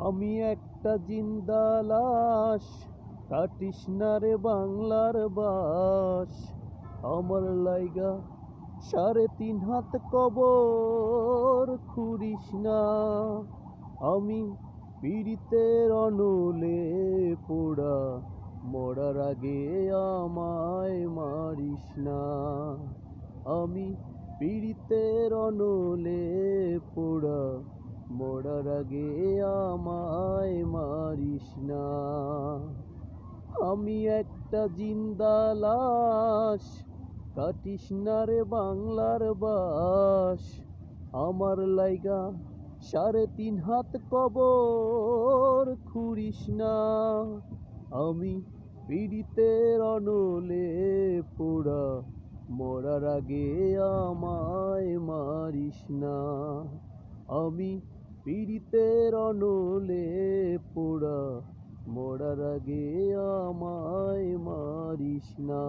আমি একটা জিন্দা লাশ, কাটিস না রে বাংলার বাস। আমার লাইগা 3.5 হাত কবর খুঁড়িস না। আমি পীড়িতের অনলে পোড়া, মরার আগে আমায় মারিস না। আমি পীড়িতের অনলে পোড়া, মরার আগে আমায় মারিস না। আমি একটা জিন্দা লাশ, কাটিস না রে বাংলার বাস। আমার লাইগা 3.5 হাত কবর খুঁড়িস না। আমি পীড়িতের অনলে পোড়া, মরার আগে আমায় মারিস না। আমি পীড়িতের অনলে পোড়া, মরার আগে আমায় মারিস না।